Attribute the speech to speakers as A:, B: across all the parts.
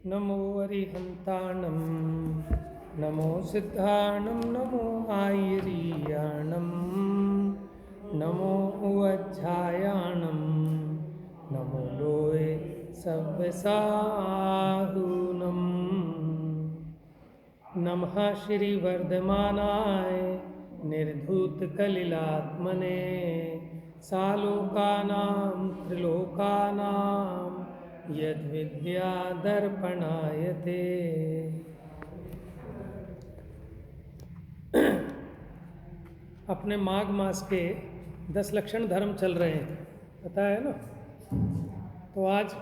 A: नमो अरिहन्ताणं नमो सिद्धाणं नमो आयर्याणं नमो उवज्झायाणं नमो लोये सव्यसाहूनं नमः श्रीवर्धमानाय निर्धूतकलिलात्मने सालोकानां त्रिलोकानां यद्विद्यादर्पणायते। अपने माघ मास के 10 लक्षण धर्म चल रहे हैं, पता है ना। तो आज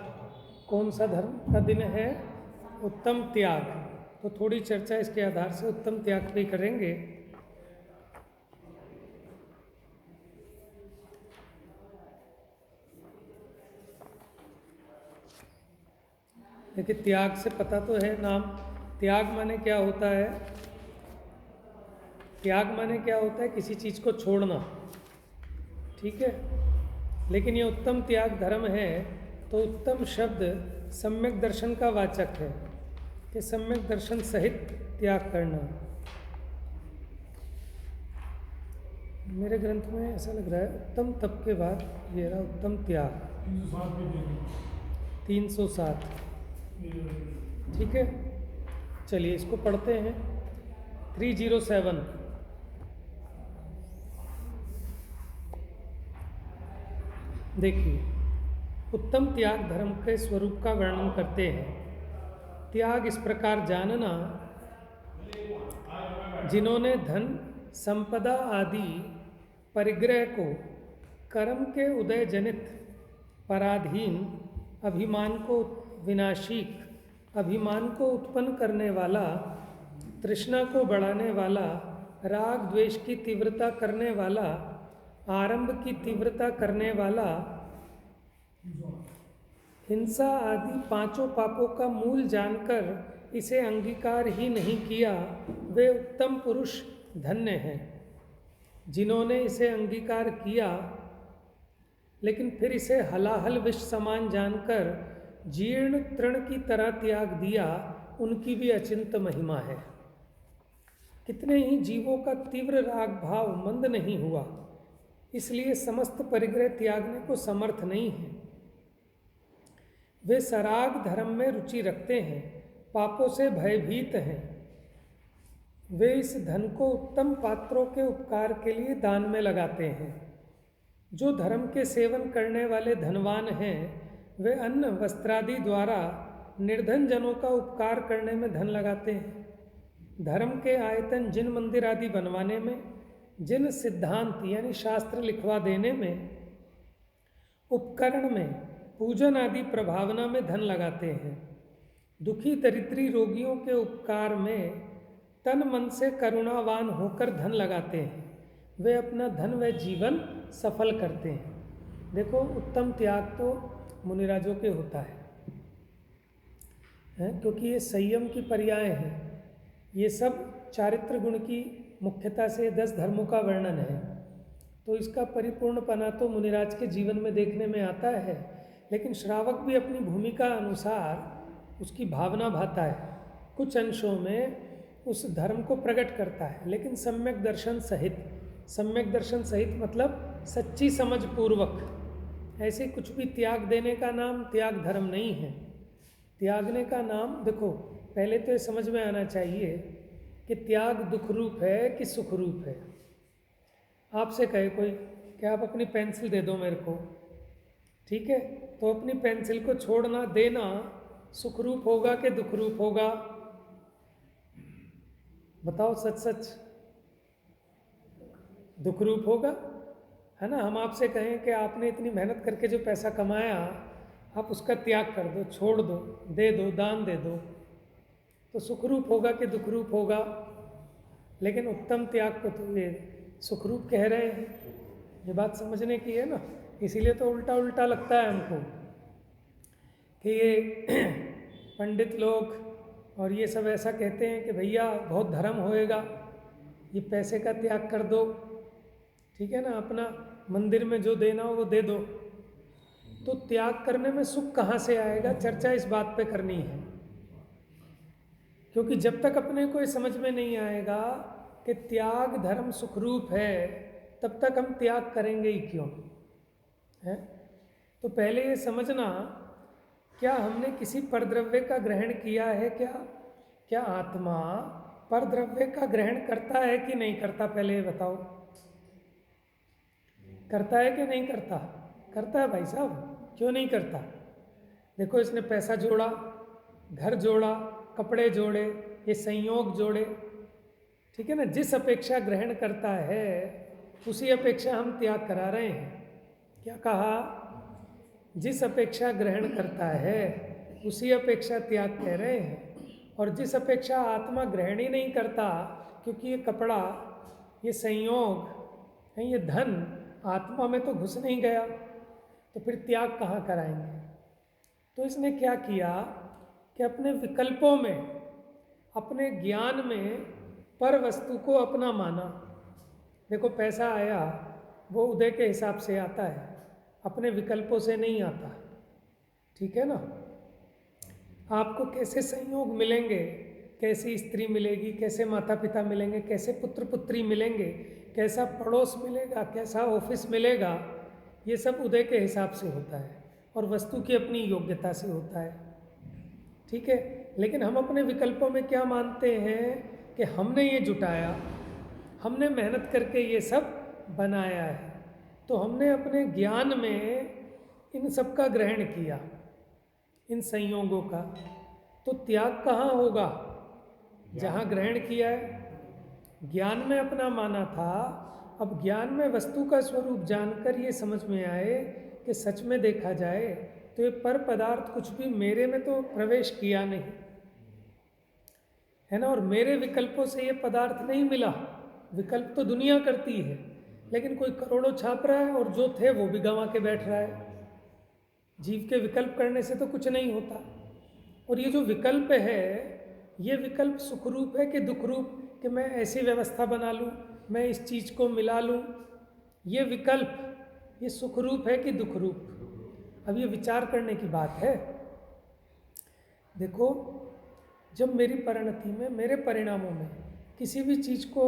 A: कौन सा धर्म का दिन है? उत्तम त्याग। तो थोड़ी चर्चा इसके आधार से उत्तम त्याग पे करेंगे। देखिए, त्याग से पता तो है नाम। त्याग माने क्या होता है? त्याग माने क्या होता है? किसी चीज़ को छोड़ना, ठीक है। लेकिन ये उत्तम त्याग धर्म है तो उत्तम शब्द सम्यक दर्शन का वाचक है कि सम्यक दर्शन सहित त्याग करना। मेरे ग्रंथ में ऐसा लग रहा है उत्तम तप के बाद ये रहा उत्तम त्याग 307। ठीक है, चलिए इसको पढ़ते हैं। 307। देखिए, उत्तम त्याग धर्म के स्वरूप का वर्णन करते हैं। त्याग इस प्रकार जानना, जिन्होंने धन संपदा आदि परिग्रह को कर्म के उदय जनित पराधीन अभिमान को विनाशीक अभिमान को उत्पन्न करने वाला, तृष्णा को बढ़ाने वाला, राग द्वेष की तीव्रता करने वाला, आरंभ की तीव्रता करने वाला, हिंसा आदि पांचों पापों का मूल जानकर इसे अंगीकार ही नहीं किया, वे उत्तम पुरुष धन्य हैं। जिन्होंने इसे अंगीकार किया लेकिन फिर इसे हलाहल विष समान जानकर जीर्ण तृण की तरह त्याग दिया, उनकी भी अचिंत महिमा है। कितने ही जीवों का तीव्र राग भाव मंद नहीं हुआ, इसलिए समस्त परिग्रह त्यागने को समर्थ नहीं है। वे सराग धर्म में रुचि रखते हैं, पापों से भयभीत हैं। वे इस धन को उत्तम पात्रों के उपकार के लिए दान में लगाते हैं। जो धर्म के सेवन करने वाले धनवान हैं, वे अन्न वस्त्रादि द्वारा निर्धन जनों का उपकार करने में धन लगाते हैं। धर्म के आयतन जिन मंदिर आदि बनवाने में, जिन सिद्धांत यानी शास्त्र लिखवा देने में, उपकरण में, पूजन आदि प्रभावना में धन लगाते हैं। दुखी दरिद्री रोगियों के उपकार में तन मन से करुणावान होकर धन लगाते हैं। वे अपना धन व जीवन सफल करते हैं। देखो, उत्तम त्याग तो मुनिराजों के होता है, क्योंकि ये संयम की पर्याय हैं। ये सब चारित्र गुण की मुख्यता से 10 धर्मों का वर्णन है। तो इसका परिपूर्णपना तो मुनिराज के जीवन में देखने में आता है, लेकिन श्रावक भी अपनी भूमिका अनुसार उसकी भावना भाता है। कुछ अंशों में उस धर्म को प्रकट करता है, लेकिन सम्यक दर्शन सहित। सम्यक दर्शन सहित मतलब सच्ची समझ पूर्वक। ऐसे कुछ भी त्याग देने का नाम त्याग धर्म नहीं है। त्यागने का नाम, देखो, पहले तो ये समझ में आना चाहिए कि त्याग दुख रूप है कि सुख रूप है। आपसे कहे कोई कि आप अपनी पेंसिल दे दो मेरे को, ठीक है, तो अपनी पेंसिल को छोड़ना देना सुख रूप होगा कि दुख रूप होगा? बताओ सच सच। दुख रूप होगा, है ना। हम आपसे कहें कि आपने इतनी मेहनत करके जो पैसा कमाया, आप उसका त्याग कर दो, छोड़ दो, दे दो, दान दे दो, तो सुख रूप होगा कि दुख रूप होगा? लेकिन उत्तम त्याग को तो ये सुख रूप कह रहे हैं। ये बात समझने की है ना। इसीलिए तो उल्टा उल्टा लगता है हमको कि ये पंडित लोग और ये सब ऐसा कहते हैं कि भैया बहुत धर्म होएगा, ये पैसे का त्याग कर दो, ठीक है ना, अपना मंदिर में जो देना हो वो दे दो। तो त्याग करने में सुख कहाँ से आएगा? चर्चा इस बात पे करनी है। क्योंकि जब तक अपने को ये समझ में नहीं आएगा कि त्याग धर्म सुखरूप है, तब तक हम त्याग करेंगे ही क्यों है। तो पहले ये समझना, क्या हमने किसी परद्रव्य का ग्रहण किया है? क्या आत्मा परद्रव्य का ग्रहण करता है कि नहीं करता? पहले ये बताओ, करता है कि नहीं करता? करता है भाई साहब, क्यों नहीं करता? देखो, इसने पैसा जोड़ा, घर जोड़ा, कपड़े जोड़े, ये संयोग जोड़े, ठीक है ना। जिस अपेक्षा ग्रहण करता है उसी अपेक्षा हम त्याग करा रहे हैं। क्या कहा? जिस अपेक्षा ग्रहण करता है उसी अपेक्षा त्याग कह रहे हैं। और जिस अपेक्षा आत्मा ग्रहण ही नहीं करता, क्योंकि ये कपड़ा, ये संयोग, ये धन आत्मा में तो घुस नहीं गया, तो फिर त्याग कहाँ कराएंगे? तो इसने क्या किया कि अपने विकल्पों में, अपने ज्ञान में पर वस्तु को अपना माना। देखो, पैसा आया वो उदय के हिसाब से आता है, अपने विकल्पों से नहीं आता, ठीक है ना। आपको कैसे संयोग मिलेंगे, कैसी स्त्री मिलेगी, कैसे माता पिता मिलेंगे, कैसे पुत्र पुत्री मिलेंगे, कैसा पड़ोस मिलेगा, कैसा ऑफिस मिलेगा, ये सब उदय के हिसाब से होता है और वस्तु की अपनी योग्यता से होता है, ठीक है। लेकिन हम अपने विकल्पों में क्या मानते हैं कि हमने ये जुटाया, हमने मेहनत करके ये सब बनाया है, तो हमने अपने ज्ञान में इन सब का ग्रहण किया, इन संयोगों का। तो त्याग कहाँ होगा? जहाँ ग्रहण किया है। ज्ञान में अपना माना था, अब ज्ञान में वस्तु का स्वरूप जानकर ये समझ में आए कि सच में देखा जाए तो ये पर पदार्थ कुछ भी मेरे में तो प्रवेश किया नहीं है ना, और मेरे विकल्पों से ये पदार्थ नहीं मिला। विकल्प तो दुनिया करती है, लेकिन कोई करोड़ों छाप रहा है और जो थे वो भी गंवा के बैठ रहा है। जीव के विकल्प करने से तो कुछ नहीं होता। और ये जो विकल्प है, ये विकल्प सुखरूप है कि दुखरूप, कि मैं ऐसी व्यवस्था बना लूँ, मैं इस चीज़ को मिला लूँ, ये विकल्प ये सुखरूप है कि दुखरूप? अब ये विचार करने की बात है। देखो, जब मेरी परिणति में, मेरे परिणामों में किसी भी चीज़ को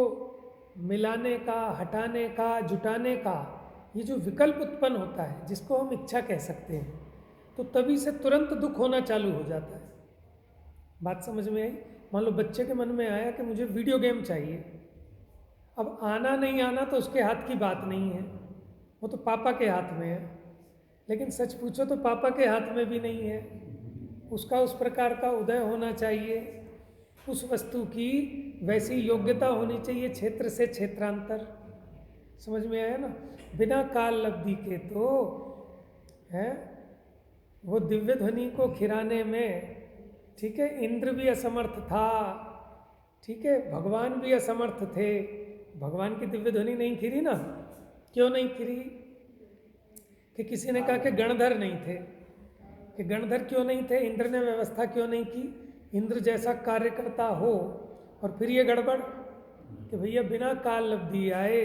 A: मिलाने का, हटाने का, जुटाने का ये जो विकल्प उत्पन्न होता है, जिसको हम इच्छा कह सकते हैं, तो तभी से तुरंत दुख होना चालू हो जाता है। बात समझ में आई? मान लो बच्चे के मन में आया कि मुझे वीडियो गेम चाहिए। अब आना नहीं आना तो उसके हाथ की बात नहीं है, वो तो पापा के हाथ में है। लेकिन सच पूछो तो पापा के हाथ में भी नहीं है। उसका उस प्रकार का उदय होना चाहिए, उस वस्तु की वैसी योग्यता होनी चाहिए, क्षेत्र से क्षेत्रांतर। समझ में आया ना? बिना काल लब्धि के तो है वो दिव्य ध्वनि को खिराने में, ठीक है, इंद्र भी असमर्थ था, ठीक है, भगवान भी असमर्थ थे। भगवान की दिव्य ध्वनि नहीं खिरी ना। क्यों नहीं खिरी? कि किसी ने कहा कि गणधर नहीं थे। कि गणधर क्यों नहीं थे? इंद्र ने व्यवस्था क्यों नहीं की? इंद्र जैसा कार्यकर्ता हो और फिर ये गड़बड़ कि भैया बिना काल लब्धि आए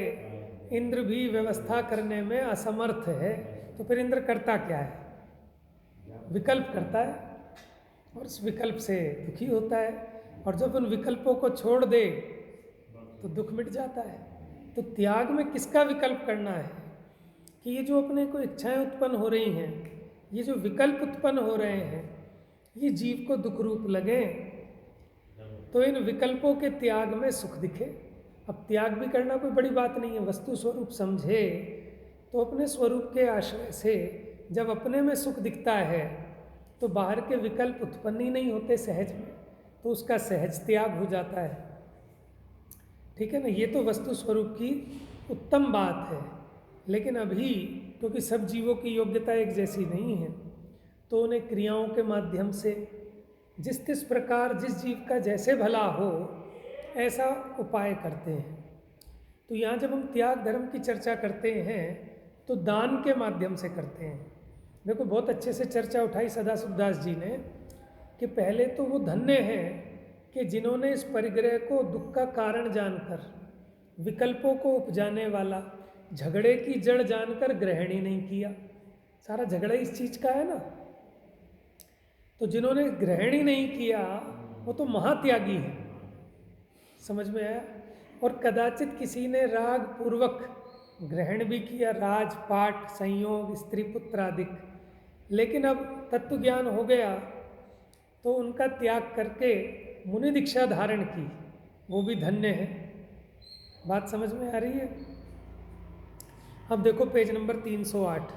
A: इंद्र भी व्यवस्था करने में असमर्थ है, तो फिर इंद्र करता क्या है? विकल्प करता है और उस विकल्प से दुखी होता है। और जब उन विकल्पों को छोड़ दे तो दुख मिट जाता है। तो त्याग में किसका विकल्प करना है? कि ये जो अपने को इच्छाएं उत्पन्न हो रही हैं, ये जो विकल्प उत्पन्न हो रहे हैं, ये जीव को दुख रूप लगे, तो इन विकल्पों के त्याग में सुख दिखे। अब त्याग भी करना कोई बड़ी बात नहीं है, वस्तु स्वरूप समझे तो अपने स्वरूप के आश्रय से जब अपने में सुख दिखता है तो बाहर के विकल्प उत्पन्न ही नहीं होते सहज में, तो उसका सहज त्याग हो जाता है। ठीक है ना? ये तो वस्तु स्वरूप की उत्तम बात है। लेकिन अभी क्योंकि सब जीवों की योग्यता एक जैसी नहीं है, तो उन्हें क्रियाओं के माध्यम से जिस प्रकार जिस जीव का जैसे भला हो ऐसा उपाय करते हैं। तो यहाँ जब हम त्याग धर्म की चर्चा करते हैं तो दान के माध्यम से करते हैं। देखो, बहुत अच्छे से चर्चा उठाई सदाशिवदास जी ने कि पहले तो वो धन्य हैं कि जिन्होंने इस परिग्रह को दुख का कारण जानकर, विकल्पों को उपजाने वाला, झगड़े की जड़ जानकर ग्रहण ही नहीं किया। सारा झगड़ा इस चीज़ का है ना। तो जिन्होंने ग्रहण ही नहीं किया वो तो महात्यागी है। समझ में आया? और कदाचित किसी ने राग पूर्वक ग्रहण भी किया, राज पाठ संयोग स्त्री पुत्र आदि, लेकिन अब तत्व ज्ञान हो गया तो उनका त्याग करके मुनि दीक्षा धारण की, वो भी धन्य है। बात समझ में आ रही है? अब देखो पेज नंबर 308,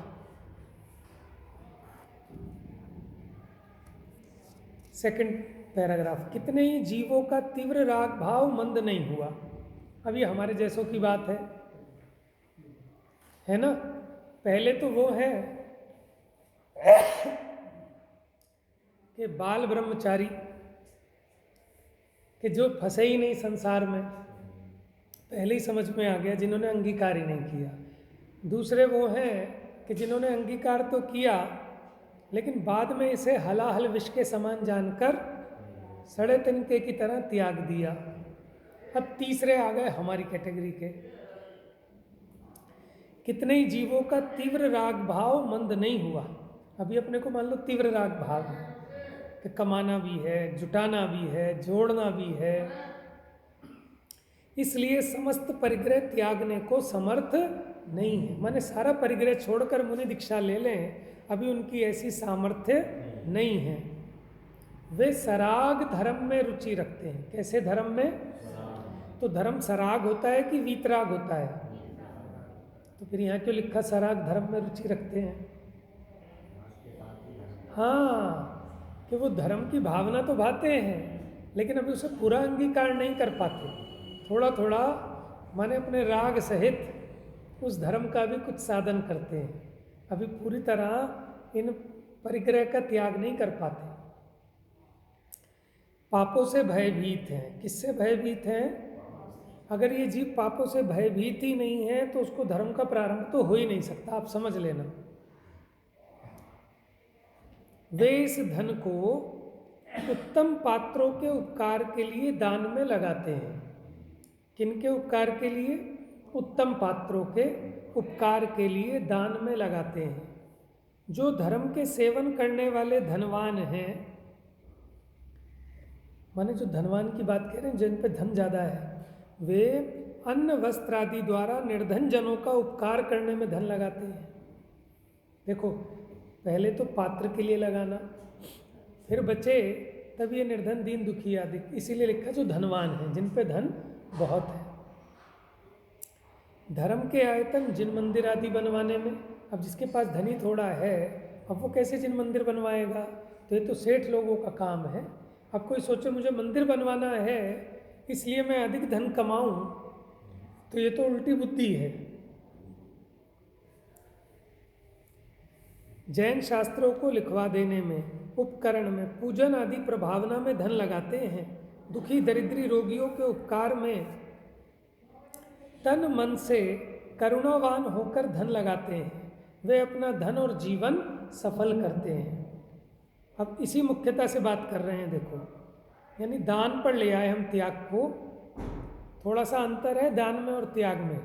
A: सेकंड पैराग्राफ। कितने ही जीवों का तीव्र राग भाव मंद नहीं हुआ। अब ये हमारे जैसों की बात है ना? पहले तो वो है कि बाल ब्रह्मचारी कि जो फंसे ही नहीं संसार में, पहले ही समझ में आ गया, जिन्होंने अंगीकार ही नहीं किया। दूसरे वो हैं कि जिन्होंने अंगीकार तो किया लेकिन बाद में इसे हलाहल विष के समान जानकर सड़े तिनके की तरह त्याग दिया। अब तीसरे आ गए हमारी कैटेगरी के। कितने ही जीवों का तीव्र राग भाव मंद नहीं हुआ। अभी अपने को मान लो तीव्र राग भाव है कि कमाना भी है, जुटाना भी है, जोड़ना भी है, इसलिए समस्त परिग्रह त्यागने को समर्थ नहीं है। माने सारा परिग्रह छोड़कर मुनि दीक्षा ले लें, अभी उनकी ऐसी सामर्थ्य नहीं है। वे सराग धर्म में रुचि रखते हैं। कैसे धर्म में? तो धर्म सराग होता है कि वीतराग होता है? तो फिर यहाँ क्यों लिखा सराग धर्म में रुचि रखते हैं? हाँ, कि वो धर्म की भावना तो भाते हैं लेकिन अभी उसे पूरा अंगीकार नहीं कर पाते। थोड़ा थोड़ा माने अपने राग सहित उस धर्म का भी कुछ साधन करते हैं, अभी पूरी तरह इन परिग्रह का त्याग नहीं कर पाते। पापों से भयभीत हैं। किससे भयभीत हैं? अगर ये जीव पापों से भयभीत ही नहीं है तो उसको धर्म का प्रारंभ तो हो ही नहीं सकता। आप समझ लेना। वे इस धन को उत्तम पात्रों के उपकार के लिए दान में लगाते हैं। किनके उपकार के लिए? उत्तम पात्रों के उपकार के लिए दान में लगाते हैं। जो धर्म के सेवन करने वाले धनवान हैं, माने जो धनवान की बात कह रहे हैं जिन पे धन ज़्यादा है, वे अन्न वस्त्र आदि द्वारा निर्धन जनों का उपकार करने में धन लगाते हैं। देखो, पहले तो पात्र के लिए लगाना, फिर बचे तब ये निर्धन दीन दुखी आदि, इसीलिए लिखा जो धनवान हैं, जिन पे धन बहुत है। धर्म के आयतन जिन मंदिर आदि बनवाने में, अब जिसके पास धनी थोड़ा है, अब वो कैसे जिन मंदिर बनवाएगा? तो ये तो सेठ लोगों का काम है। अब कोई सोचे मुझे मंदिर बनवाना है इसलिए मैं अधिक धन कमाऊं, तो ये तो उल्टी बुद्धि है। जैन शास्त्रों को लिखवा देने में, उपकरण में, पूजन आदि प्रभावना में धन लगाते हैं। दुखी दरिद्री रोगियों के उपकार में तन मन से करुणावान होकर धन लगाते हैं। वे अपना धन और जीवन सफल करते हैं। अब इसी मुख्यता से बात कर रहे हैं। देखो, यानी दान पर ले आए हम त्याग को। थोड़ा सा अंतर है दान में और त्याग में।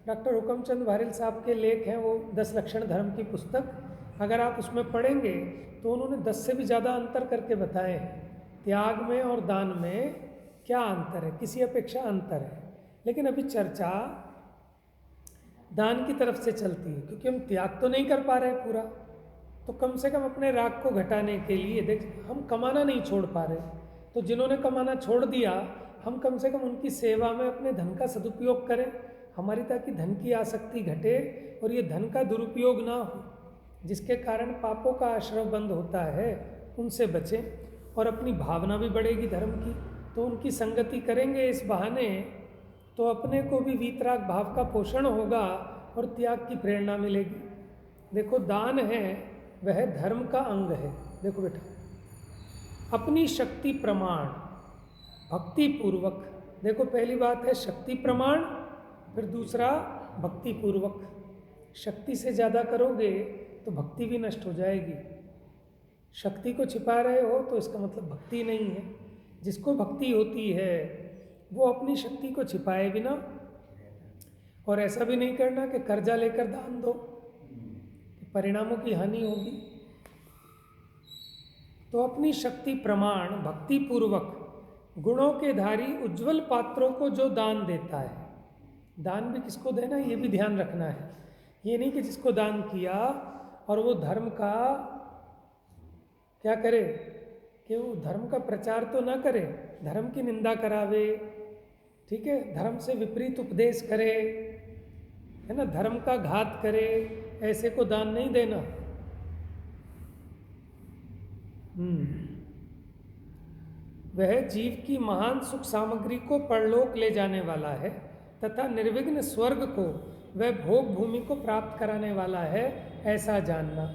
A: डॉक्टर हुकमचंद वारिल साहब के लेख हैं, वो 10 लक्षण धर्म की पुस्तक, अगर आप उसमें पढ़ेंगे तो उन्होंने 10 से भी ज़्यादा अंतर करके बताए हैं। त्याग में और दान में क्या अंतर है, किसी अपेक्षा अंतर है। लेकिन अभी चर्चा दान की तरफ से चलती है, क्योंकि हम त्याग तो नहीं कर पा रहे पूरा, तो कम से कम अपने राग को घटाने के लिए देख, हम कमाना नहीं छोड़ पा रहे, तो जिन्होंने कमाना छोड़ दिया, हम कम से कम उनकी सेवा में अपने धन का सदुपयोग करें हमारी, ताकि धन की आसक्ति घटे और ये धन का दुरुपयोग ना हो, जिसके कारण पापों का आश्रय बंद होता है, उनसे बचें। और अपनी भावना भी बढ़ेगी धर्म की, तो उनकी संगति करेंगे इस बहाने, तो अपने को भी वीतराग भाव का पोषण होगा और त्याग की प्रेरणा मिलेगी। देखो, दान है वह धर्म का अंग है। देखो बेटा, अपनी शक्ति प्रमाण भक्ति पूर्वक, देखो पहली बात है शक्ति प्रमाण, फिर दूसरा भक्ति पूर्वक। शक्ति से ज़्यादा करोगे तो भक्ति भी नष्ट हो जाएगी। शक्ति को छिपा रहे हो तो इसका मतलब भक्ति नहीं है। जिसको भक्ति होती है वो अपनी शक्ति को छिपाए बिना, और ऐसा भी नहीं करना कि कर्जा लेकर दान दो, परिणामों की हानि होगी। तो अपनी शक्ति प्रमाण भक्ति पूर्वक गुणों के धारी उज्जवल पात्रों को जो दान देता है, दान भी किसको देना है ये भी ध्यान रखना है। ये नहीं कि जिसको दान किया और वो धर्म का क्या करे, कि वो धर्म का प्रचार तो ना करे, धर्म की निंदा करावे, ठीक है, धर्म से विपरीत उपदेश करे, है ना, धर्म का घात करे, ऐसे को दान नहीं देना। वह जीव की महान सुख सामग्री को परलोक ले जाने वाला है तथा निर्विघ्न स्वर्ग को वह भोग भूमि को प्राप्त कराने वाला है, ऐसा जानना।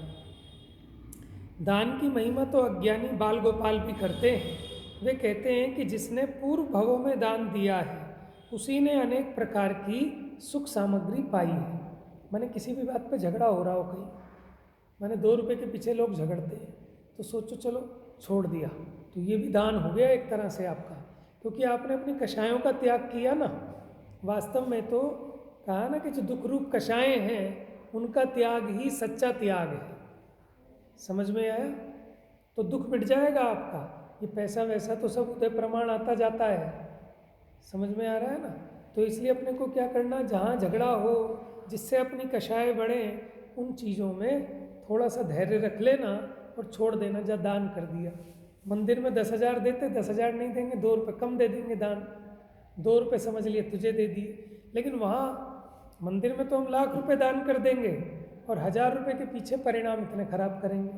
A: दान की महिमा तो अज्ञानी बाल गोपाल भी करते हैं। वे कहते हैं कि जिसने पूर्व भवों में दान दिया है उसी ने अनेक प्रकार की सुख सामग्री पाई है। माने किसी भी बात पे झगड़ा हो रहा हो कहीं, माने 2 रुपए के पीछे लोग झगड़ते हैं तो सोचो चलो छोड़ दिया, तो ये भी दान हो गया एक तरह से आपका, क्योंकि आपने अपनी कषायों का त्याग किया ना। वास्तव में तो कहा ना कि जो दुख रूप कषायें हैं उनका त्याग ही सच्चा त्याग है। समझ में आया? तो दुख मिट जाएगा आपका। ये पैसा वैसा तो सब उदय प्रमाण आता जाता है, समझ में आ रहा है ना। तो इसलिए अपने को क्या करना, जहाँ झगड़ा हो जिससे अपनी कषाय बढ़े उन चीज़ों में थोड़ा सा धैर्य रख लेना और छोड़ देना। जब दान कर दिया, मंदिर में 10,000 देते, 10,000 नहीं देंगे, 2 रुपये कम दे देंगे दान, 2 रुपये समझ लिए तुझे दे दिए। लेकिन वहाँ मंदिर में तो हम लाख रुपए दान कर देंगे और 1,000 रुपये के पीछे परिणाम इतने खराब करेंगे।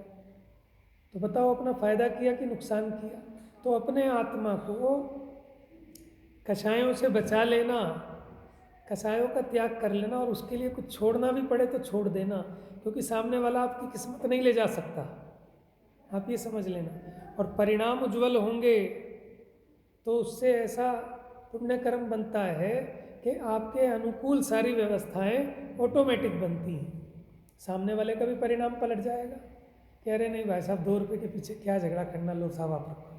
A: तो बताओ अपना फायदा किया कि नुकसान किया। तो अपने आत्मा को कषायों से बचा लेना, कषायों का त्याग कर लेना, और उसके लिए कुछ छोड़ना भी पड़े तो छोड़ देना, क्योंकि सामने वाला आपकी किस्मत नहीं ले जा सकता, आप ये समझ लेना। और परिणाम उज्जवल होंगे तो उससे ऐसा पुण्य कर्म बनता है कि आपके अनुकूल सारी व्यवस्थाएं ऑटोमेटिक बनती हैं। सामने वाले का भी परिणाम पलट जाएगा, कह रहे नहीं भाई साहब 2 रुपये के पीछे क्या झगड़ा करना, लो साहब आप रखो,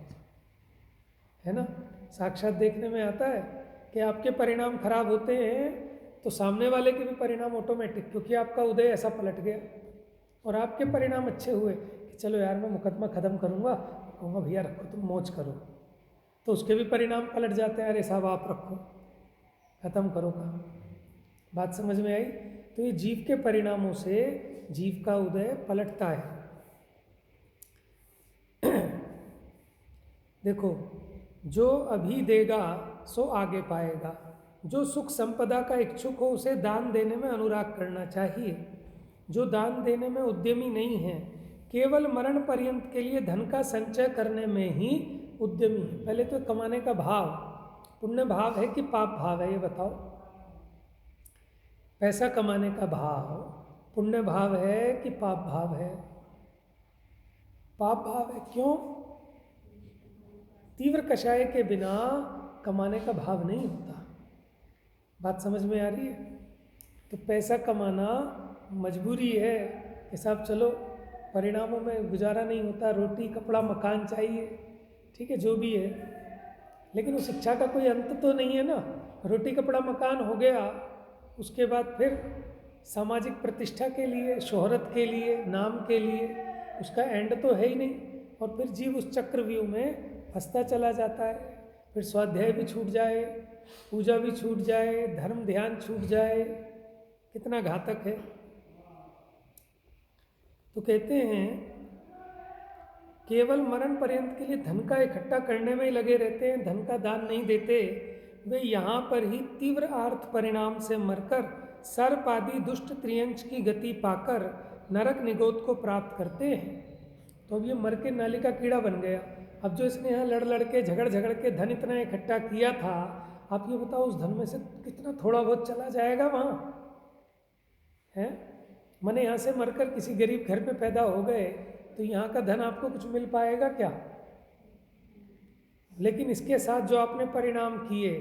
A: है ना। साक्षात देखने में आता है कि आपके परिणाम खराब होते हैं तो सामने वाले के भी परिणाम ऑटोमेटिक, क्योंकि आपका उदय ऐसा पलट गया। और आपके परिणाम अच्छे हुए कि चलो यार मैं मुकदमा ख़त्म करूँगा, कहूँगा भैया रखो तुम मौज करो, तो उसके भी परिणाम पलट जाते हैं, अरे साहब आप रखो ख़त्म करो काम। बात समझ में आई? तो ये जीव के परिणामों से जीव का उदय पलटता है। देखो, जो अभी देगा सो आगे पाएगा। जो सुख संपदा का इच्छुक हो उसे दान देने में अनुराग करना चाहिए। जो दान देने में उद्यमी नहीं है, केवल मरण पर्यंत के लिए धन का संचय करने में ही उद्यमी है। पहले तो कमाने का भाव पुण्य भाव है कि पाप भाव है, ये बताओ। पैसा कमाने का भाव पुण्य भाव है कि पाप भाव है? पाप भाव है। क्यों? तीव्र कषाय के बिना कमाने का भाव नहीं होता। बात समझ में आ रही है? तो पैसा कमाना मजबूरी है कि साहब चलो परिणामों में गुजारा नहीं होता, रोटी कपड़ा मकान चाहिए, ठीक है जो भी है, लेकिन उस इच्छा का कोई अंत तो नहीं है ना। रोटी कपड़ा मकान हो गया, उसके बाद फिर सामाजिक प्रतिष्ठा के लिए, शोहरत के लिए, नाम के लिए, उसका एंड तो है ही नहीं। और फिर जीव उस चक्रव्यूह में फंसता चला जाता है। फिर स्वाध्याय भी छूट जाए, पूजा भी छूट जाए, धर्म ध्यान छूट जाए, कितना घातक है। तो कहते हैं केवल मरण पर्यंत के लिए धन का इकट्ठा करने में ही लगे रहते हैं, धन का दान नहीं देते। वे यहाँ पर ही तीव्र आर्थ परिणाम से मरकर सर्प आदि दुष्ट त्रियंच की गति पाकर नरक निगोद को प्राप्त करते हैं। तो अब ये मर के नाली का कीड़ा बन गया। अब जो इसने यहाँ लड़ लड़ के झगड़ के धन इतना इकट्ठा किया था, आप ये बताओ उस धन में से कितना थोड़ा बहुत चला जाएगा वहाँ, है? माने यहाँ से मरकर किसी गरीब घर में पैदा हो गए तो यहाँ का धन आपको कुछ मिल पाएगा क्या? लेकिन इसके साथ जो आपने परिणाम किए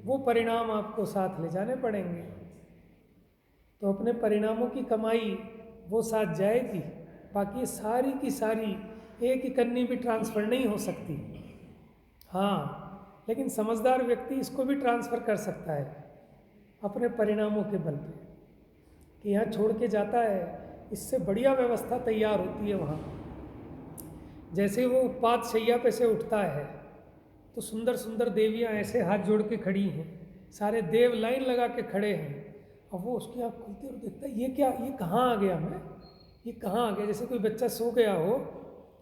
A: वो परिणाम आपको साथ ले जाने पड़ेंगे। तो अपने परिणामों की कमाई वो साथ जाएगी, बाकी सारी की सारी एक इकन्नी भी ट्रांसफ़र नहीं हो सकती। हाँ, लेकिन समझदार व्यक्ति इसको भी ट्रांसफ़र कर सकता है अपने परिणामों के बल पे, कि यहाँ छोड़ के जाता है, इससे बढ़िया व्यवस्था तैयार होती है वहाँ। जैसे वो उत्पात शैया पे से उठता है तो सुंदर सुंदर देवियाँ ऐसे हाथ जोड़ के खड़ी हैं, सारे देव लाइन लगा के खड़े हैं। और वो उसकी आँख खुलती है और देखता है ये क्या, ये कहाँ आ गया मैं, ये कहाँ आ गया। जैसे कोई बच्चा सो गया हो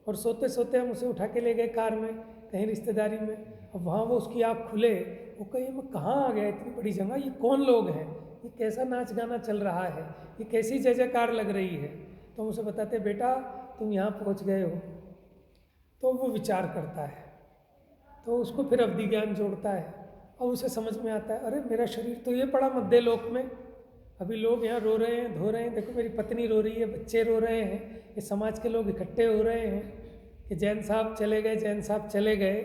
A: और सोते सोते हम उसे उठा के ले गए कार में कहीं रिश्तेदारी में, अब वहाँ वो उसकी आँख खुले, वो कहे मैं कहाँ आ गया इतनी बड़ी जगह, ये कौन लोग हैं, ये कैसा नाच गाना चल रहा है, ये कैसी जय जयकार लग रही है। तो हम उसे बताते बेटा तुम यहाँ पहुँच गए हो। तो वो विचार करता है, तो उसको फिर अवधि ज्ञान जोड़ता है और उसे समझ में आता है अरे मेरा शरीर तो ये पड़ा मध्य लोक में, अभी लोग यहाँ रो रहे हैं, धो रहे हैं, देखो मेरी पत्नी रो रही है, बच्चे रो रहे हैं, ये समाज के लोग इकट्ठे हो रहे हैं कि जैन साहब चले गए, जैन साहब चले गए।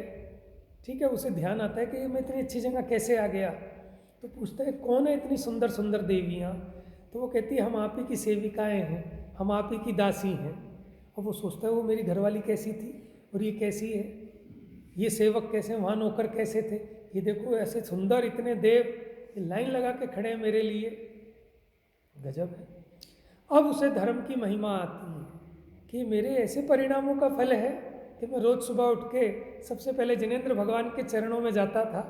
A: ठीक है, उसे ध्यान आता है कि मैं इतनी अच्छी जगह कैसे आ गया। तो पूछता है कौन है इतनी सुंदर सुंदर देवियाँ। तो वो कहती है हम आप ही की सेविकाएँ हैं, हम आप ही की दासी हैं। और वो सोचता है वो मेरी घरवाली कैसी थी और ये कैसी है, ये सेवक कैसे, वहाँ नौकर कैसे थे, ये देखो ऐसे सुंदर इतने देव ये लाइन लगा के खड़े हैं मेरे लिए, गजब है। अब उसे धर्म की महिमा आती है कि मेरे ऐसे परिणामों का फल है कि मैं रोज़ सुबह उठ के सबसे पहले जिनेंद्र भगवान के चरणों में जाता था,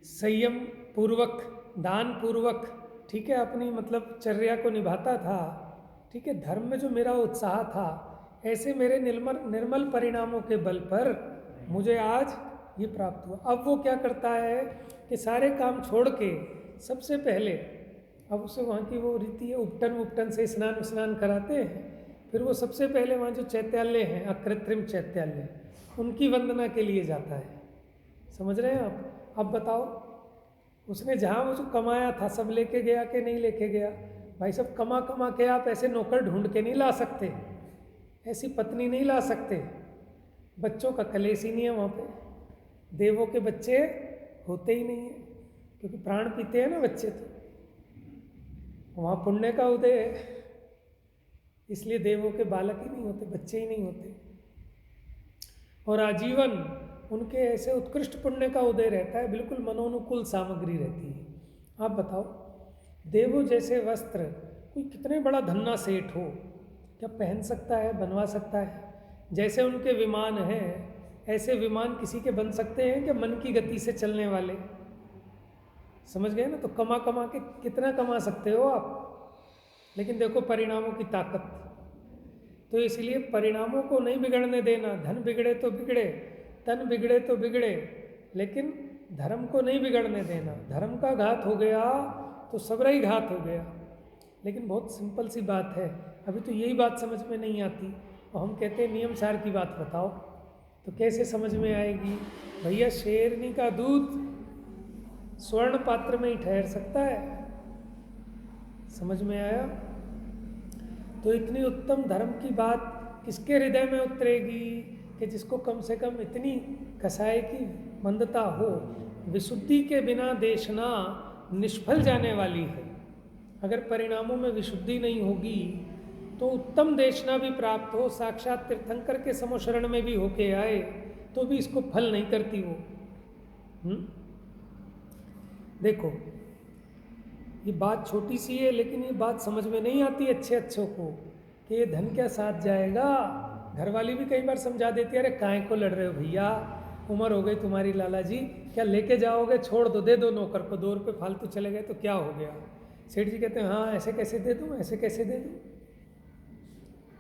A: संयम पूर्वक, दान पूर्वक, ठीक है, अपनी मतलब चर्या को निभाता था। ठीक है, धर्म में जो मेरा उत्साह था, ऐसे मेरे निर्मल परिणामों के बल पर मुझे आज ये प्राप्त हुआ। अब वो क्या करता है कि सारे काम छोड़ के सबसे पहले, अब उसे वहाँ की वो रीति है उपटन से स्नान कराते हैं, फिर वो सबसे पहले वहाँ जो चैत्यालय हैं, अकृत्रिम चैत्यालय, उनकी वंदना के लिए जाता है। समझ रहे हैं आप? अब बताओ उसने जहाँ वो जो कमाया था सब लेके गया कि नहीं लेके गया? भाई सब कमा कमा के आप ऐसे नौकर ढूंढ के नहीं ला सकते, ऐसी पत्नी नहीं ला सकते, बच्चों का कलेश ही नहीं है वहाँ पे, देवों के बच्चे होते ही नहीं है, क्योंकि प्राण पीते हैं ना बच्चे, तो वहाँ पुण्य का उदय है, इसलिए देवों के बालक ही नहीं होते, बच्चे ही नहीं होते। और आजीवन उनके ऐसे उत्कृष्ट पुण्य का उदय रहता है, बिल्कुल मनोनुकूल सामग्री रहती है। आप बताओ देवों जैसे वस्त्र कोई कितने बड़ा धन्ना सेठ हो क्या पहन सकता है, बनवा सकता है? जैसे उनके विमान हैं, ऐसे विमान किसी के बन सकते हैं कि मन की गति से चलने वाले? समझ गए ना? तो कमा कमा के कितना कमा सकते हो आप, लेकिन देखो परिणामों की ताकत। तो इसलिए परिणामों को नहीं बिगड़ने देना। धन बिगड़े तो बिगड़े, तन बिगड़े तो बिगड़े, लेकिन धर्म को नहीं बिगड़ने देना। धर्म का घात हो गया तो सबरा ही घात हो गया। लेकिन बहुत सिंपल सी बात है, अभी तो यही बात समझ में नहीं आती और हम कहते हैं नियम सार की बात बताओ, तो कैसे समझ में आएगी? भैया शेरनी का दूध स्वर्ण पात्र में ही ठहर सकता है। समझ में आया? तो इतनी उत्तम धर्म की बात किसके हृदय में उतरेगी कि जिसको कम से कम इतनी कसाई की मंदता हो। विशुद्धि के बिना देशना निष्फल जाने वाली है। अगर परिणामों में विशुद्धि नहीं होगी तो उत्तम देशना भी प्राप्त हो, साक्षात तीर्थंकर के समोशरण में भी होके आए, तो भी इसको फल नहीं करती वो। देखो ये बात छोटी सी है, लेकिन ये बात समझ में नहीं आती अच्छे अच्छों को कि ये धन क्या साथ जाएगा। घरवाली भी कई बार समझा देती है, अरे काहे को लड़ रहे हो भैया, उम्र हो गई तुम्हारी लाला जी, क्या लेके जाओगे, छोड़ दो, दे दो नौकर को, 2 रुपये फालतू चले गए तो क्या हो गया। सेठ जी कहते हैं हाँ ऐसे कैसे दे दूँ, ऐसे कैसे दे दूँ।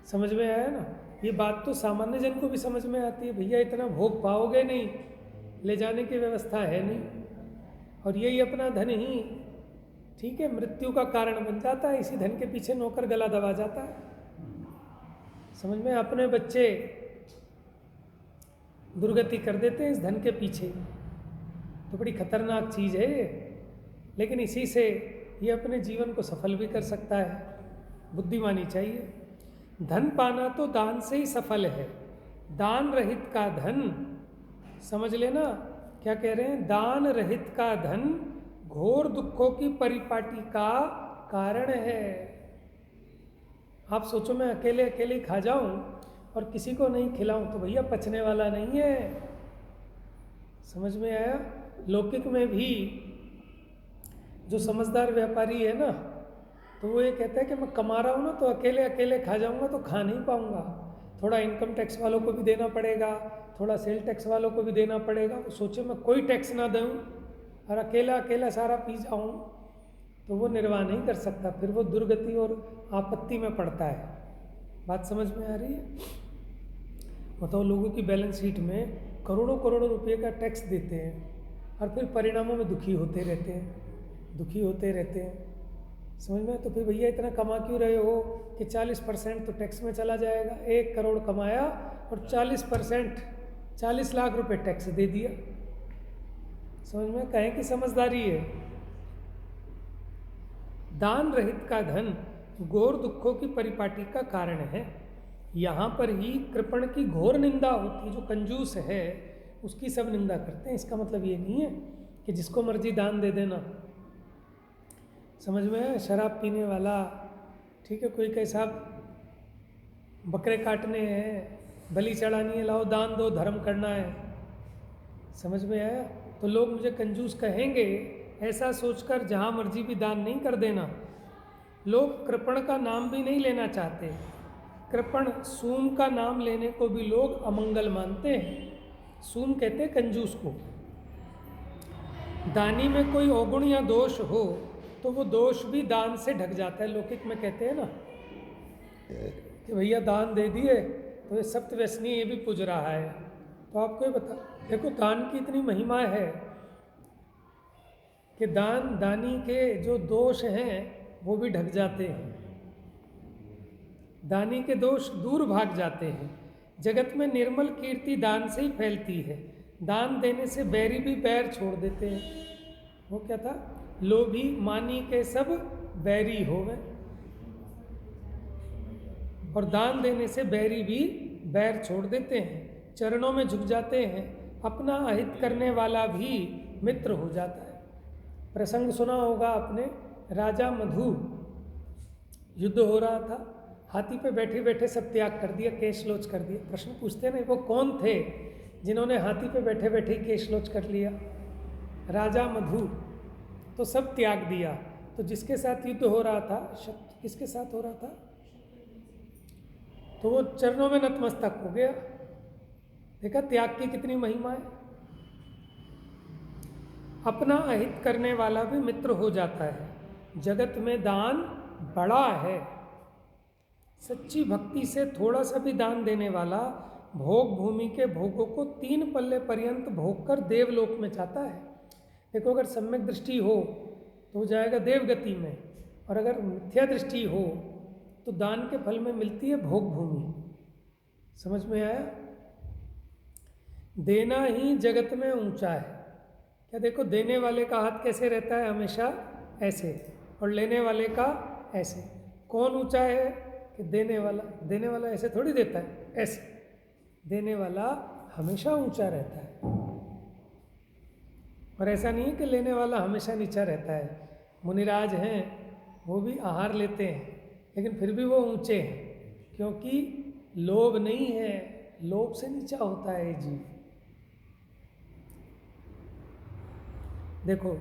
A: समझ में आया ना? ये बात तो सामान्य जन को भी समझ में आती है, भैया इतना भोग पाओगे नहीं, ले जाने की व्यवस्था है नहीं, और यही अपना धन ही ठीक है मृत्यु का कारण बन जाता है। इसी धन के पीछे नौकर गला दबा जाता है। समझ में? अपने बच्चे दुर्गति कर देते हैं इस धन के पीछे, तो बड़ी खतरनाक चीज़ है ये। लेकिन इसी से ये अपने जीवन को सफल भी कर सकता है। बुद्धिमानी चाहिए। धन पाना तो दान से ही सफल है, दान रहित का धन, समझ लेना क्या कह रहे हैं, दान रहित का धन घोर दुखों की परिपाटी का कारण है। आप सोचो मैं अकेले अकेले खा जाऊं और किसी को नहीं खिलाऊं तो भैया पचने वाला नहीं है। समझ में आया? लौकिक में भी जो समझदार व्यापारी है ना, तो वो ये कहता है कि मैं कमा रहा हूँ ना, तो अकेले अकेले खा जाऊंगा तो खा नहीं पाऊंगा, थोड़ा इनकम टैक्स वालों को भी देना पड़ेगा, थोड़ा सेल टैक्स वालों को भी देना पड़ेगा। वो सोचे मैं कोई टैक्स ना दूँ और अकेला अकेला सारा पी जाऊँ, तो वो निर्वाह नहीं कर सकता, फिर वो दुर्गति और आपत्ति में पड़ता है। बात समझ में आ रही है? मतलब लोगों की बैलेंस शीट में करोड़ों करोड़ों रुपए का टैक्स देते हैं और फिर परिणामों में दुखी होते रहते हैं। समझ में? तो फिर भैया इतना कमा क्यों रहे हो कि 40% तो टैक्स में चला जाएगा। 1 करोड़ कमाया और 40%, 40 लाख रुपए टैक्स दे दिया। समझ में? कहें कि समझदारी है। दान रहित का धन घोर दुखों की परिपाटी का कारण है। यहाँ पर ही कृपण की घोर निंदा होती है। जो कंजूस है उसकी सब निंदा करते हैं। इसका मतलब ये नहीं है कि जिसको मर्जी दान दे देना। समझ में है? शराब पीने वाला, ठीक है, कोई कैसा बकरे काटने हैं, बलि चढ़ानी है, लाओ दान दो, धर्म करना है। समझ में आया? तो लोग मुझे कंजूस कहेंगे, ऐसा सोचकर जहाँ मर्जी भी दान नहीं कर देना। लोग कृपण का नाम भी नहीं लेना चाहते। कृपण सूम का नाम लेने को भी लोग अमंगल मानते हैं। सूम कहते हैं कंजूस को। दानी में कोई अवगुण या दोष हो तो वो दोष भी दान से ढक जाता है। लौकिक में कहते हैं ना कि भैया दान दे दिए तो ये सप्त व्यसनी ये भी पूज रहा है। तो आपको ये बता, देखो दान की इतनी महिमा है कि दानी के जो दोष हैं वो भी ढक जाते हैं। दानी के दोष दूर भाग जाते हैं। जगत में निर्मल कीर्ति दान से ही फैलती है। दान देने से बैरी भी बैर छोड़ देते हैं। वो क्या था? लोभी मानी के सब बैरी होवे। और दान देने से बैरी भी बैर छोड़ देते हैं, चरणों में झुक जाते हैं। अपना अहित करने वाला भी मित्र हो जाता है। प्रसंग सुना होगा आपने, राजा मधु, युद्ध हो रहा था, हाथी पे बैठे बैठे सब त्याग कर दिया, केशलोच कर दिया। प्रश्न पूछते नहीं वो कौन थे जिन्होंने हाथी पे बैठे बैठे केशलोच कर लिया? राजा मधु। तो सब त्याग दिया। तो जिसके साथ युद्ध हो रहा था, किसके साथ हो रहा था? तो वो चरणों में नतमस्तक हो गया। देखा त्याग की कितनी महिमा है। अपना अहित करने वाला भी मित्र हो जाता है। जगत में दान बड़ा है। सच्ची भक्ति से थोड़ा सा भी दान देने वाला भोग भूमि के भोगों को 3 पल्ले पर्यंत भोग कर देवलोक में जाता है। देखो अगर सम्यक दृष्टि हो तो जाएगा देवगति में, और अगर मिथ्या दृष्टि हो तो दान के फल में मिलती है भोग भूमि। समझ में आया? देना ही जगत में ऊंचा है। क्या देखो, देने वाले का हाथ कैसे रहता है? हमेशा ऐसे, और लेने वाले का ऐसे। कौन ऊंचा है? कि देने वाला ऐसे थोड़ी देता है, ऐसे। देने वाला हमेशा ऊंचा रहता है, और ऐसा नहीं है कि लेने वाला हमेशा नीचा रहता है। मुनिराज हैं, वो भी आहार लेते हैं, लेकिन फिर भी वो ऊंचे हैं, क्योंकि लोभ नहीं है। लोभ से नीचा होता है ये जीव। देखो,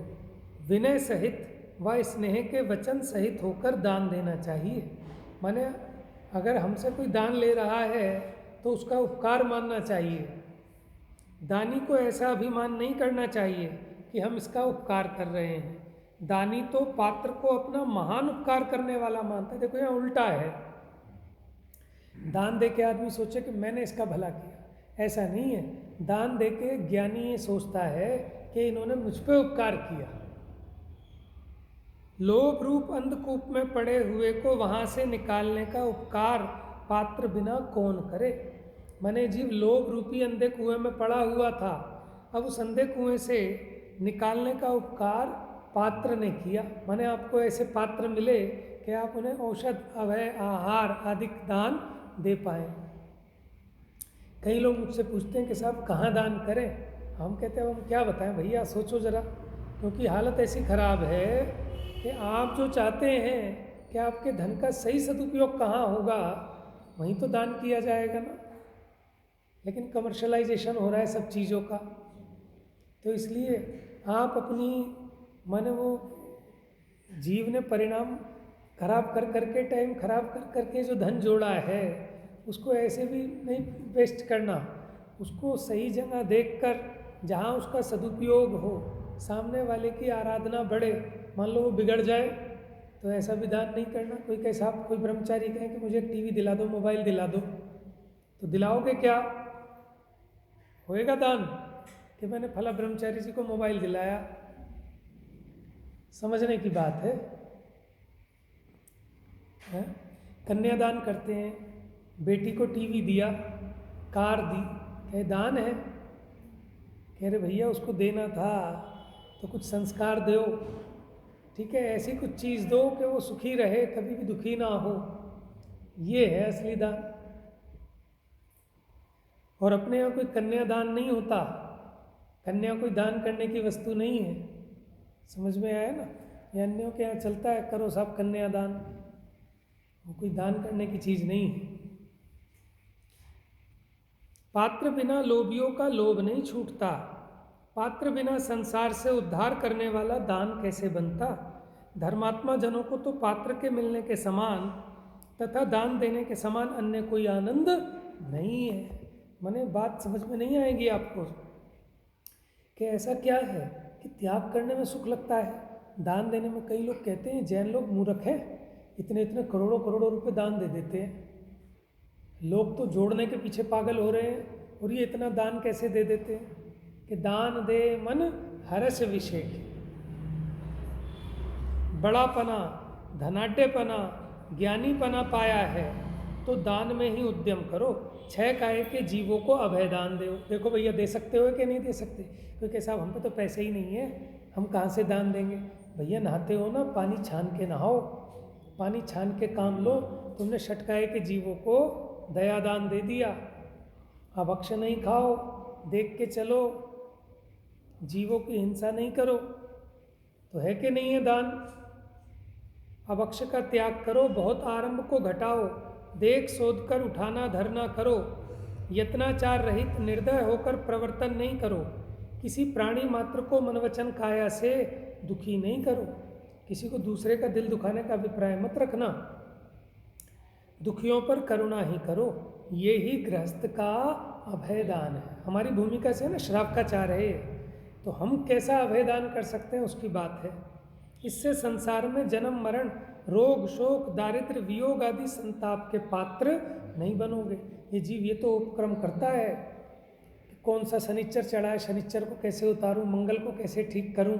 A: विनय सहित व स्नेह के वचन सहित होकर दान देना चाहिए। माने अगर हमसे कोई दान ले रहा है तो उसका उपकार मानना चाहिए। दानी को ऐसा अभिमान नहीं करना चाहिए कि हम इसका उपकार कर रहे हैं। दानी तो पात्र को अपना महान उपकार करने वाला मानता है। देखो यहाँ उल्टा है। दान दे के आदमी सोचे कि मैंने इसका भला किया, ऐसा नहीं है। दान दे के ज्ञानी ये सोचता है कि इन्होंने मुझ पे उपकार किया। लोभ रूप अंधकूप में पड़े हुए को वहाँ से निकालने का उपकार पात्र बिना कौन करे। मने जीव लोभ रूपी अंधे कुएं में पड़ा हुआ था, अब उस अंधे कुएं से निकालने का उपकार पात्र ने किया। माने आपको ऐसे पात्र मिले कि आप उन्हें औषध, अभय, आहार आदि दान दे पाएँ। कई लोग मुझसे पूछते हैं कि साहब कहाँ दान करें? हम कहते हैं हम क्या बताएं भैया, सोचो ज़रा, क्योंकि हालत ऐसी ख़राब है कि आप जो चाहते हैं कि आपके धन का सही सदुपयोग कहाँ होगा, वहीं तो दान किया जाएगा ना। लेकिन कमर्शलाइजेशन हो रहा है सब चीज़ों का, तो इसलिए आप अपनी माने वो जीव ने परिणाम खराब कर करके, टाइम खराब कर करके जो धन जोड़ा है उसको ऐसे भी नहीं वेस्ट करना, उसको सही जगह देखकर जहाँ उसका सदुपयोग हो, सामने वाले की आराधना बढ़े। मान लो वो बिगड़ जाए तो ऐसा भी दान नहीं करना। कोई कैसा कोई ब्रह्मचारी कहे कि मुझे एक टीवी दिला दो, मोबाइल दिला दो, तो दिलाओगे क्या? होएगा दान कि मैंने फला ब्रह्मचारी जी को मोबाइल दिलाया? समझने की बात है, हैं? कन्यादान करते हैं, बेटी को टीवी दिया, कार दी, क्या दान है? कह रहे भैया उसको देना था तो कुछ संस्कार दो, ठीक है, ऐसी कुछ चीज़ दो कि वो सुखी रहे, कभी भी दुखी ना हो। ये है असली दान। और अपने यहाँ कोई कन्यादान नहीं होता, कन्या कोई दान करने की वस्तु नहीं है। समझ में आया ना? ये अन्यों के यहाँ चलता है, करो साहब कन्यादान, वो कोई दान करने की चीज़ नहीं है। पात्र बिना लोभियों का लोभ नहीं छूटता, पात्र बिना संसार से उद्धार करने वाला दान कैसे बनता? धर्मात्मा जनों को तो पात्र के मिलने के समान तथा दान देने के समान अन्य कोई आनंद नहीं है। माने बात समझ में नहीं आएगी आपको कि ऐसा क्या है कि त्याग करने में सुख लगता है, दान देने में। कई लोग कहते हैं जैन लोग मूर्ख हैं, इतने इतने करोड़ों करोड़ों रुपए दान दे देते हैं। लोग तो जोड़ने के पीछे पागल हो रहे हैं, और ये इतना दान कैसे दे देते हैं कि दान दे मन हर्ष विषय, बड़ापना, धनाढ्यपना, ज्ञानीपना पाया है तो दान में ही उद्यम करो। 6 काय के जीवों को अभय दान दो। देखो भैया दे सकते हो कि नहीं दे सकते? क्योंकि साहब हम पे तो पैसे ही नहीं है, हम कहाँ से दान देंगे? भैया नहाते हो ना, पानी छान के नहाओ, पानी छान के काम लो। तुमने षटकाय के जीवों को दया दान दे दिया, अभक्ष नहीं खाओ, देख के चलो, जीवों की हिंसा नहीं करो, तो है कि नहीं है दान? अभक्ष का त्याग करो, बहुत आरंभ को घटाओ, देख शोध कर उठाना धरना करो, यत्नाचार रहित निर्दय होकर प्रवर्तन नहीं करो, किसी प्राणी मात्र को मनवचन काया से दुखी नहीं करो, किसी को दूसरे का दिल दुखाने का अभिप्राय मत रखना, दुखियों पर करुणा ही करो, ये ही गृहस्थ का अभयदान है। हमारी भूमिका से ना श्राप का चाह रहे, तो हम कैसा अभयदान कर सकते हैं उसकी बात है। इससे संसार में जन्म मरण, रोग शोक, दारिद्र्य, वियोग आदि संताप के पात्र नहीं बनोगे। ये जीव ये तो उपक्रम करता है कि कौन सा शनिचर चढ़ा है, शनिचर को कैसे उतारूं, मंगल को कैसे ठीक करूं,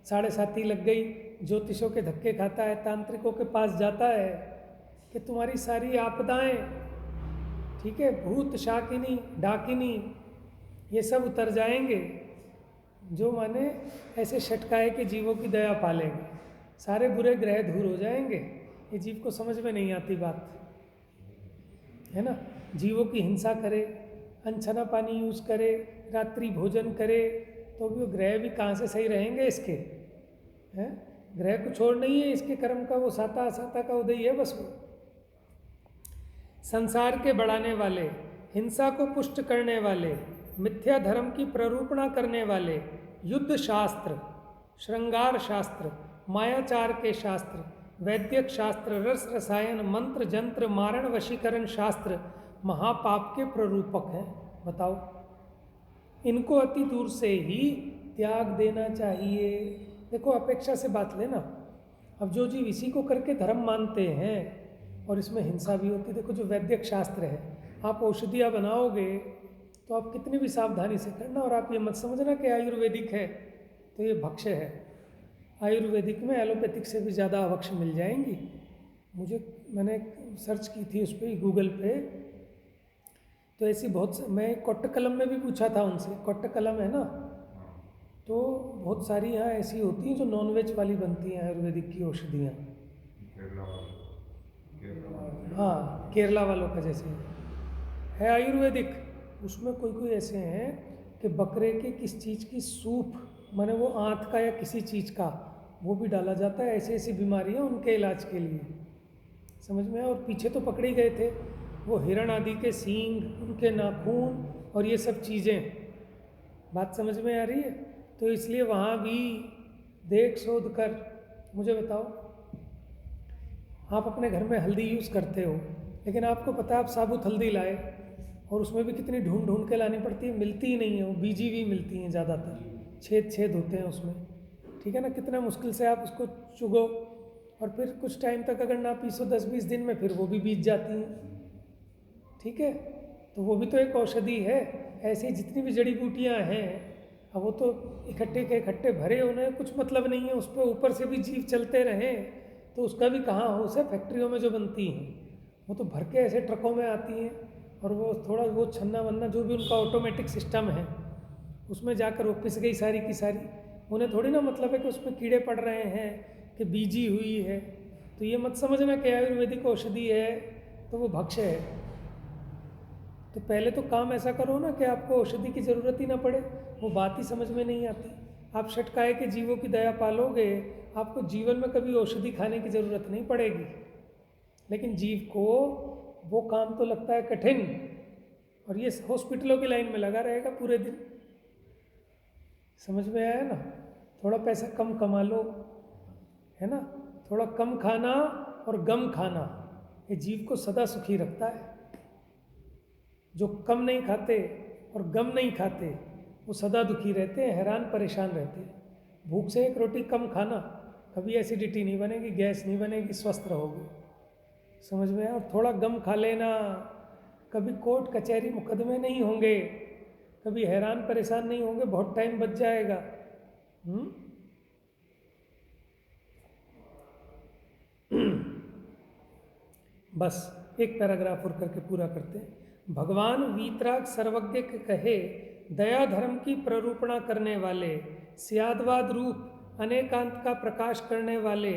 A: 7.5 लग गई, ज्योतिषों के धक्के खाता है, तांत्रिकों के पास जाता है कि तुम्हारी सारी आपदाएं, ठीक है, भूत शाकिनी डाकिनी ये सब उतर जाएंगे, जो माने ऐसे षटकाय के जीवों की दया पालेंगे, सारे बुरे ग्रह दूर हो जाएंगे। ये जीव को समझ में नहीं आती बात है ना। जीवों की हिंसा करे, अनछना पानी यूज़ करे, रात्रि भोजन करे, तो भी वो ग्रह भी कहाँ से सही रहेंगे इसके, हैं? ग्रह कुछ और नहीं है, इसके कर्म का वो साता असाता का उदय है बस। वो संसार के बढ़ाने वाले, हिंसा को पुष्ट करने वाले, मिथ्या धर्म की प्ररूपणा करने वाले, युद्ध शास्त्र, श्रृंगार शास्त्र, मायाचार के शास्त्र, वैद्यक शास्त्र, रस रसायन, मंत्र जंत्र, मारण वशीकरण शास्त्र महापाप के प्ररूपक हैं। बताओ, इनको अति दूर से ही त्याग देना चाहिए। देखो अपेक्षा से बात लेना, अब जो जीव इसी को करके धर्म मानते हैं और इसमें हिंसा भी होती है। देखो जो वैद्यक शास्त्र है, आप औषधियाँ बनाओगे तो आप कितनी भी सावधानी से करना, और आप ये मत समझना कि आयुर्वेदिक है तो ये भक्ष्य है। आयुर्वेदिक में एलोपैथिक से भी ज़्यादा भक्ष्य मिल जाएंगी। मैंने सर्च की थी उस पर गूगल पे, तो ऐसी बहुत, मैं कोट्ट कलम में भी पूछा था उनसे, कोट्ट कलम है ना, तो बहुत सारी यहाँ ऐसी होती हैं जो नॉनवेज वाली बनती हैं आयुर्वेदिक की औषधियाँ। हाँ, केरला वालों का जैसे है आयुर्वेदिक, उसमें कोई कोई ऐसे हैं कि बकरे के किस चीज़ की सूप, माने वो आंत का या किसी चीज़ का, वो भी डाला जाता है। ऐसी ऐसी बीमारियाँ उनके इलाज के लिए, समझ में। और पीछे तो पकड़े गए थे वो हिरण आदि के सींग, उनके नाखून और ये सब चीज़ें, बात समझ में आ रही है। तो इसलिए वहाँ भी देख शोध कर, मुझे बताओ, आप अपने घर में हल्दी यूज़ करते हो, लेकिन आपको पता है आप साबुत हल्दी लाए और उसमें भी कितनी ढूंढ ढूंढ के लानी पड़ती है, मिलती ही नहीं है, वो बीजी भी मिलती हैं ज़्यादातर, छेद छेद होते हैं उसमें, ठीक है ना। कितना मुश्किल से आप उसको चुगो और फिर कुछ टाइम तक अगर ना पीसो 10-20 दिन में फिर वो भी बीत जाती हैं, ठीक है। तो वो भी तो एक औषधि है। ऐसी जितनी भी जड़ी बूटियाँ हैं, अब वो तो इकट्ठे के इकट्ठे भरे, उन्हें कुछ मतलब नहीं है, उस पर ऊपर से भी जीव चलते रहें तो उसका भी कहाँ हो। उसे फैक्ट्रियों में जो बनती हैं वो तो भर के ऐसे ट्रकों में आती हैं, और वो थोड़ा वो छन्ना वन्ना जो भी उनका ऑटोमेटिक सिस्टम है उसमें जाकर वो पिस गई सारी की सारी। उन्हें थोड़ी ना मतलब है कि उसमें कीड़े पड़ रहे हैं कि बीजी हुई है। तो ये मत समझना कि आयुर्वेदिक औषधि है तो वो भक्ष्य है। तो पहले तो काम ऐसा करो ना कि आपको औषधि की ज़रूरत ही ना पड़े। वो बात ही समझ में नहीं आती। आप षटकाय के जीवों की दया पालोगे, आपको जीवन में कभी औषधि खाने की ज़रूरत नहीं पड़ेगी। लेकिन जीव को वो काम तो लगता है कठिन, और ये हॉस्पिटलों की लाइन में लगा रहेगा पूरे दिन। समझ में आया ना? थोड़ा पैसा कम कमा लो, है ना, थोड़ा कम खाना और गम खाना, ये जीव को सदा सुखी रखता है। जो कम नहीं खाते और गम नहीं खाते वो सदा दुखी रहते हैं, हैरान परेशान रहते हैं। भूख से एक रोटी कम खाना, कभी एसिडिटी नहीं बनेगी, गैस नहीं बनेगी, स्वस्थ रहोगे। समझ में आया? और थोड़ा गम खा लेना, कभी कोर्ट कचहरी मुकदमे नहीं होंगे, कभी हैरान परेशान नहीं होंगे, बहुत टाइम बच जाएगा। बस एक पैराग्राफ और करके पूरा करते हैं। भगवान वीतराग सर्वज्ञ के कहे, दया धर्म की प्ररूपणा करने वाले, स्यादवाद रूप अनेकांत का प्रकाश करने वाले,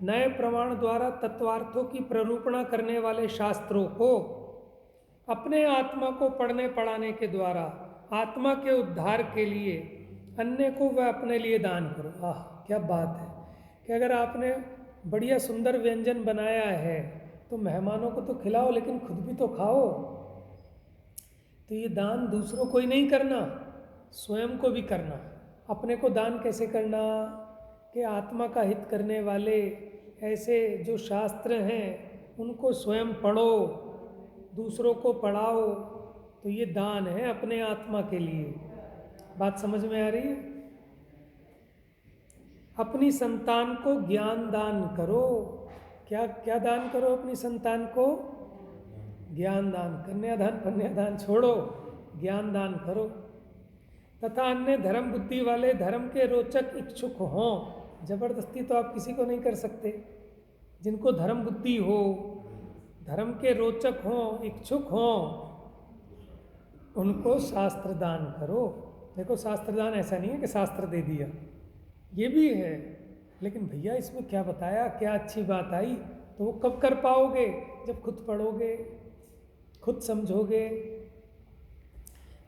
A: नए प्रमाण द्वारा तत्वार्थों की प्ररूपणा करने वाले शास्त्रों को अपने आत्मा को पढ़ने पढ़ाने के द्वारा आत्मा के उद्धार के लिए अन्य को वह अपने लिए दान करो। आह क्या बात है कि अगर आपने बढ़िया सुंदर व्यंजन बनाया है तो मेहमानों को तो खिलाओ, लेकिन खुद भी तो खाओ। तो ये दान दूसरों को ही नहीं करना, स्वयं को भी करना। अपने को दान कैसे करना कि आत्मा का हित करने वाले ऐसे जो शास्त्र हैं उनको स्वयं पढ़ो, दूसरों को पढ़ाओ। तो ये दान है अपने आत्मा के लिए। बात समझ में आ रही है? अपनी संतान को ज्ञान दान करो। क्या क्या दान करो अपनी संतान को? ज्ञान दान। कन्यादान कन्यादान छोड़ो, ज्ञान दान करो। तथा अन्य धर्म बुद्धि वाले, धर्म के रोचक इच्छुक हों। जबरदस्ती तो आप किसी को नहीं कर सकते। जिनको धर्म बुद्धि हो, धर्म के रोचक हों, इच्छुक हों, उनको शास्त्र दान करो। देखो शास्त्र दान ऐसा नहीं है कि शास्त्र दे दिया, ये भी है, लेकिन भैया इसमें क्या बताया, क्या अच्छी बात आई, तो वो कब कर पाओगे? जब खुद पढ़ोगे, खुद समझोगे।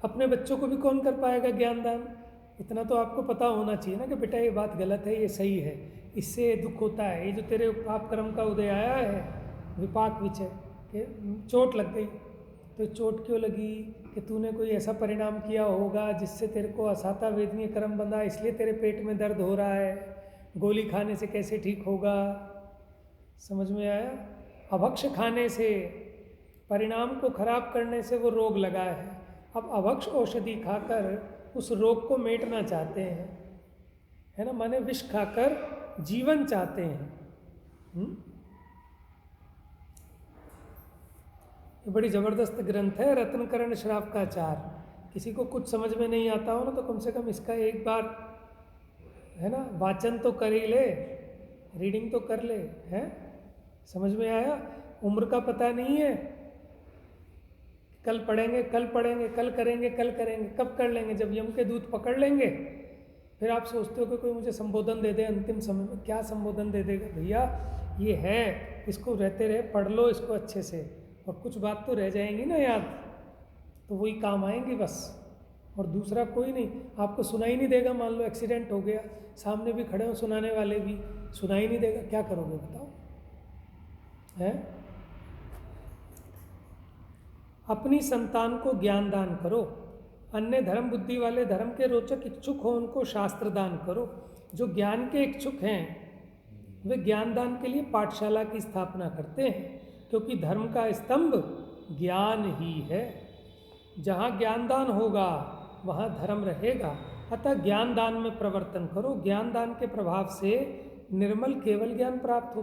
A: अपने बच्चों को भी कौन कर पाएगा ज्ञान दान? इतना तो आपको पता होना चाहिए ना कि बेटा ये बात गलत है, ये सही है, इससे दुख होता है। ये जो तेरे पाप कर्म का उदय आया है, विपाक विचय कि चोट लग गई, तो चोट क्यों लगी कि तूने कोई ऐसा परिणाम किया होगा जिससे तेरे को असाता वेदनीय कर्म बंधा, इसलिए तेरे पेट में दर्द हो रहा है। गोली खाने से कैसे ठीक होगा? समझ में आया? अभक्ष खाने से, परिणाम को खराब करने से वो रोग लगा है। अब अभक्ष औषधि खाकर उस रोग को मेटना चाहते हैं, है ना, माने विष खाकर जीवन चाहते हैं। ये बड़ी ज़बरदस्त ग्रंथ है, रत्नकरण श्राप का चार। किसी को कुछ समझ में नहीं आता हो ना, तो कम से कम इसका एक बार, है ना, वाचन तो कर ही ले, रीडिंग तो कर ले, हैं? समझ में आया? उम्र का पता नहीं है, कल पढ़ेंगे, कल पढ़ेंगे, कल करेंगे, कल करेंगे, कब कर लेंगे? जब यम के दूत पकड़ लेंगे। फिर आप सोचते हो कि कोई मुझे संबोधन दे दे अंतिम समय में। क्या संबोधन दे देगा भैया? ये है, इसको रहते रहे पढ़ लो इसको अच्छे से, और कुछ बात तो रह जाएंगी ना याद, तो वही काम आएंगी बस, और दूसरा कोई नहीं। आपको सुनाई नहीं देगा, मान लो एक्सीडेंट हो गया, सामने भी खड़े हो सुनाने वाले भी, सुनाई नहीं देगा, क्या करोगे बताओ? है? अपनी संतान को ज्ञान दान करो। अन्य धर्म बुद्धि वाले, धर्म के रोचक इच्छुक हो, उनको शास्त्र दान करो। जो ज्ञान के इच्छुक हैं वे ज्ञान दान के लिए पाठशाला की स्थापना करते हैं। क्योंकि धर्म का स्तंभ ज्ञान ही है। जहाँ ज्ञानदान होगा वहाँ धर्म रहेगा। अतः ज्ञान दान में प्रवर्तन करो। ज्ञान दान के प्रभाव से निर्मल केवल ज्ञान प्राप्त हो।